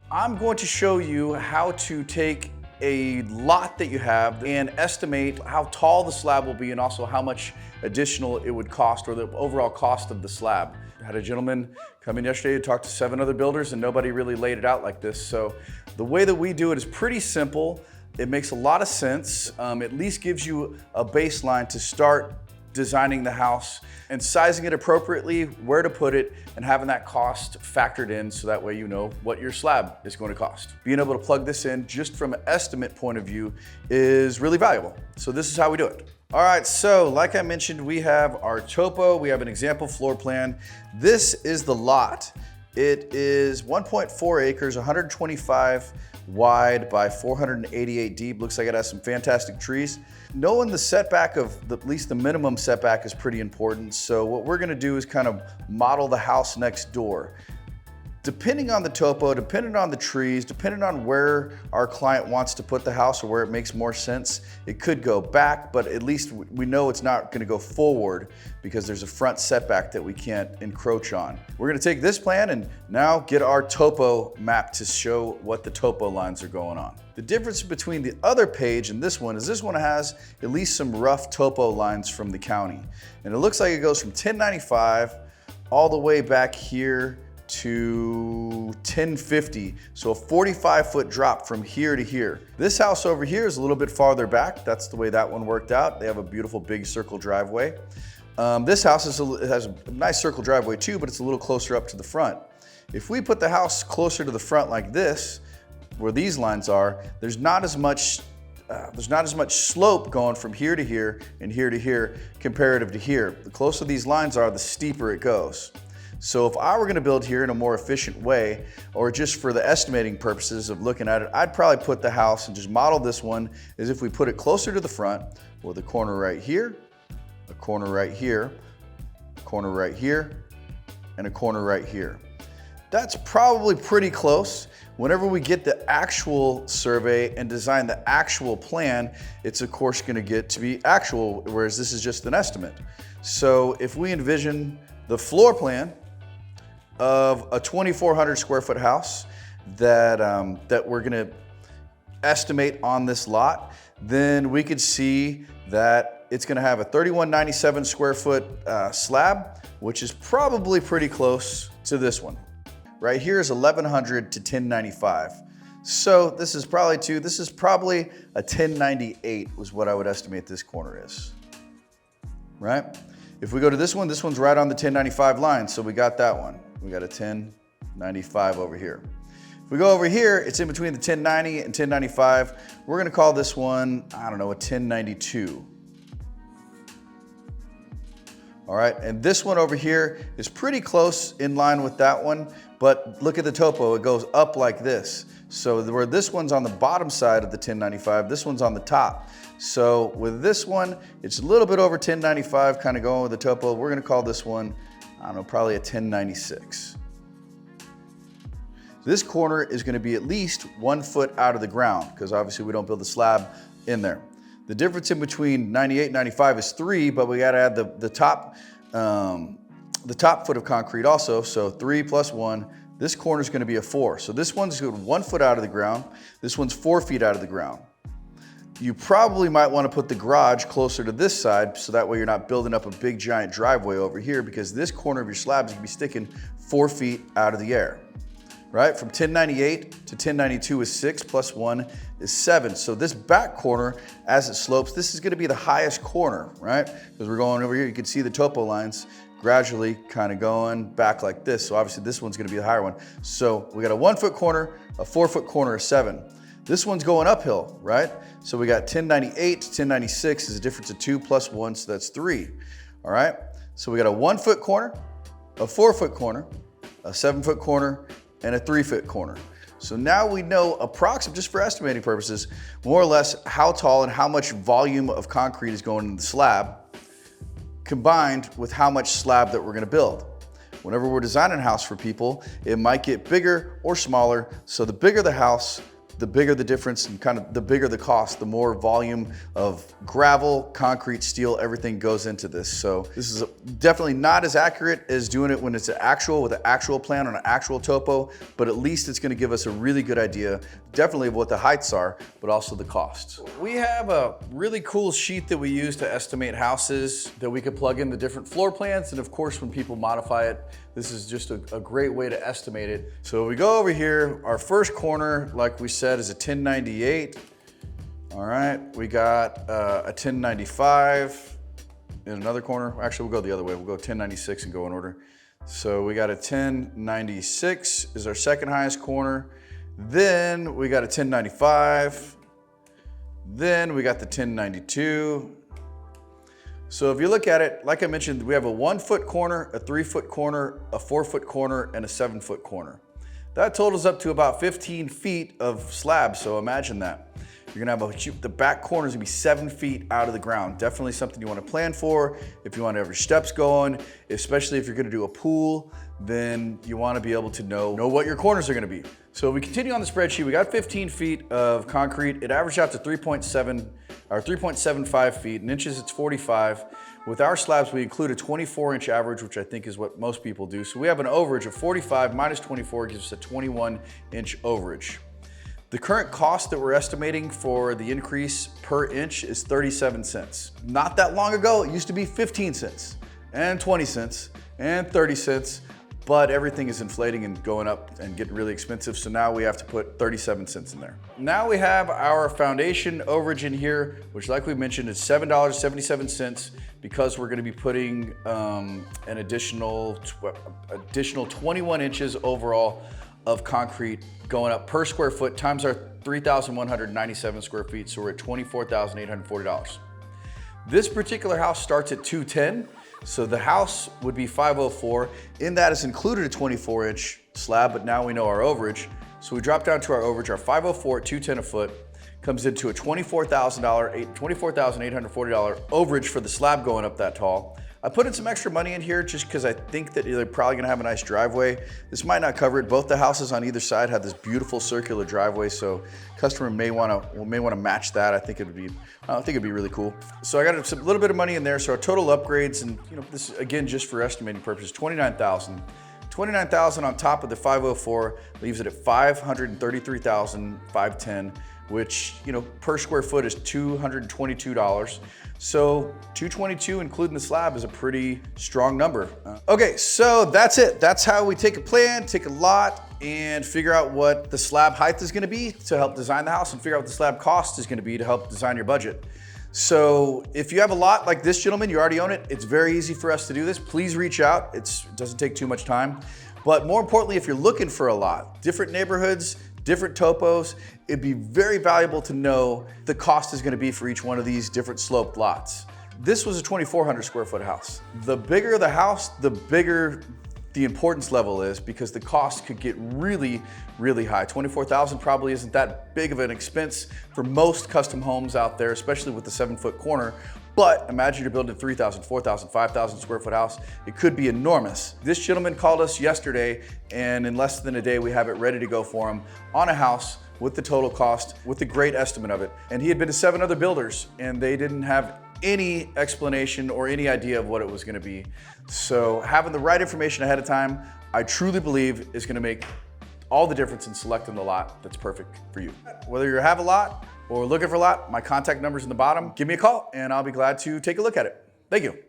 I'm going to show you how to take a lot that you have and estimate how tall the slab will be and also how much additional it would cost or the overall cost of the slab. I had a gentleman come in yesterday and talk to 7 other builders and nobody really laid it out like this. So the way that we do it is pretty simple. It makes a lot of sense. At least gives you a baseline to start designing the house and sizing it appropriately, where to put it, and having that cost factored in so that way you know what your slab is going to cost. Being able to plug this in just from an estimate point of view is really valuable. So this is how we do it. All right, so like I mentioned, we have our topo, we have an example floor plan. This is the lot. It is 1.4 acres, 125 wide by 488 deep. Looks like it has some fantastic trees. Knowing the setback of at least the minimum setback is pretty important. So what we're gonna do is kind of model the house next door. Depending on the topo, depending on the trees, depending on where our client wants to put the house or where it makes more sense, it could go back, but at least we know it's not gonna go forward because there's a front setback that we can't encroach on. We're gonna take this plan and now get our topo map to show what the topo lines are going on. The difference between the other page and this one is this one has at least some rough topo lines from the county. And it looks like it goes from 1095 all the way back here to 1050, so a 45-foot drop from here to here. This house over here is a little bit farther back. That's the way that one worked out. They have a beautiful big circle driveway. This house has a nice circle driveway too, but it's a little closer up to the front. If we put the house closer to the front like this, where these lines are, there's not as much slope going from here to here and here to here comparative to here. The closer these lines are, the steeper it goes. So if I were gonna build here in a more efficient way, or just for the estimating purposes of looking at it, I'd probably put the house and just model this one as if we put it closer to the front with a corner right here, a corner right here, a corner right here, and a corner right here. That's probably pretty close. Whenever we get the actual survey and design the actual plan, it's of course gonna get to be actual, whereas this is just an estimate. So if we envision the floor plan of a 2,400 square foot house that we're gonna estimate on this lot, then we could see that it's gonna have a 3,197 square foot slab, which is probably pretty close to this one. Right here is 1,100 to 1095. So this is probably a 1098 was what I would estimate this corner is, right? If we go to this one's right on the 1095 line, so we got that one. We got a 1095 over here. If we go over here, it's in between the 1090 and 1095. We're gonna call this one, I don't know, a 1092. All right, and this one over here is pretty close in line with that one, but look at the topo, it goes up like this. So where this one's on the bottom side of the 1095, this one's on the top. So with this one, it's a little bit over 1095, kind of going with the topo. We're gonna call this one, I don't know, probably a 1096. This corner is gonna be at least 1 foot out of the ground, because obviously we don't build the slab in there. The difference in between 98 and 95 is 3, but we gotta add the top foot of concrete also, so 3 plus 1. This corner is gonna be a 4. So this one's 1 foot out of the ground. This one's 4 feet out of the ground. You probably might wanna put the garage closer to this side so that way you're not building up a big giant driveway over here, because this corner of your slab is gonna be sticking 4 feet out of the air, right? From 1098 to 1092 is 6 plus 1 is 7. So this back corner, as it slopes, this is gonna be the highest corner, right? Because we're going over here, you can see the topo lines gradually kind of going back like this. So obviously this one's gonna be the higher one. So we got a 1 foot corner, a 4 foot corner, a 7. This one's going uphill, right? So we got 1098 to 1096 is a difference of 2 plus 1, so that's 3. All right? So we got a 1 foot corner, a 4 foot corner, a 7 foot corner, and a 3 foot corner. So now we know approximately, just for estimating purposes, more or less how tall and how much volume of concrete is going in the slab, combined with how much slab that we're gonna build. Whenever we're designing a house for people, it might get bigger or smaller. So the bigger the house, the bigger the difference and kind of the bigger the cost, the more volume of gravel, concrete, steel, everything goes into this. So this is definitely not as accurate as doing it when it's with an actual plan on an actual topo, but at least it's gonna give us a really good idea, definitely of what the heights are, but also the costs. We have a really cool sheet that we use to estimate houses that we could plug in the different floor plans. And of course, when people modify it, this is just a great way to estimate it. So we go over here, our first corner, like we said, is a 1098. All right, we got a 1095 in another corner. Actually, we'll go the other way. We'll go 1096 and go in order. So we got a 1096 is our second highest corner. Then we got a 1095. Then we got the 1092. So if you look at it, like I mentioned, we have a 1 foot corner, a 3 foot corner, a 4 foot corner, and a 7 foot corner. That totals up to about 15 feet of slab, so imagine that. You're gonna have the back corner is gonna be 7 feet out of the ground. Definitely something you wanna plan for. If you wanna have your steps going, especially if you're gonna do a pool, then you wanna be able to know what your corners are gonna be. So we continue on the spreadsheet. We got 15 feet of concrete. It averaged out to 3.75 feet. In inches, it's 45. With our slabs, we include a 24-inch average, which I think is what most people do. So we have an overage of 45 minus 24 gives us a 21-inch overage. The current cost that we're estimating for the increase per inch is 37 cents. Not that long ago, it used to be 15 cents and 20 cents and 30 cents. But everything is inflating and going up and getting really expensive. So now we have to put 37 cents in there. Now we have our foundation overage in here, which like we mentioned is $7.77 because we're gonna be putting an additional 21 inches overall of concrete going up per square foot times our 3,197 square feet. So we're at $24,840. This particular house starts at 210. So the house would be 504. In that is included a 24-inch slab, but now we know our overage. So we drop down to our overage, our 504 at 210 a foot comes into a $24,840 overage for the slab going up that tall. I put in some extra money in here just because I think that they're probably gonna have a nice driveway. This might not cover it. Both the houses on either side have this beautiful circular driveway, so customer may wanna match that. I think it'd be really cool. So I got a little bit of money in there. So our total upgrades, and this is again just for estimating purposes, 29,000. 29,000 on top of the 504 leaves it at 533,510, which per square foot is $222. So $222 including the slab is a pretty strong number. Okay, so that's it. That's how we take a plan, take a lot, and figure out what the slab height is gonna be to help design the house, and figure out what the slab cost is gonna be to help design your budget. So if you have a lot like this gentleman, you already own it, it's very easy for us to do this. Please reach out. It doesn't take too much time. But more importantly, if you're looking for a lot, different neighborhoods, different topos, it'd be very valuable to know the cost is gonna be for each one of these different sloped lots. This was a 2,400 square foot house. The bigger the house, the bigger the importance level is, because the cost could get really, really high. 24,000 probably isn't that big of an expense for most custom homes out there, especially with the 7-foot corner. But imagine you're building a 3,000, 4,000, 5,000 square foot house. It could be enormous. This gentleman called us yesterday, and in less than a day, we have it ready to go for him on a house with the total cost, with a great estimate of it. And he had been to 7 other builders, and they didn't have any explanation or any idea of what it was gonna be. So having the right information ahead of time, I truly believe is gonna make all the difference in selecting the lot that's perfect for you. Whether you have a lot or looking for a lot, my contact number's in the bottom. Give me a call and I'll be glad to take a look at it. Thank you.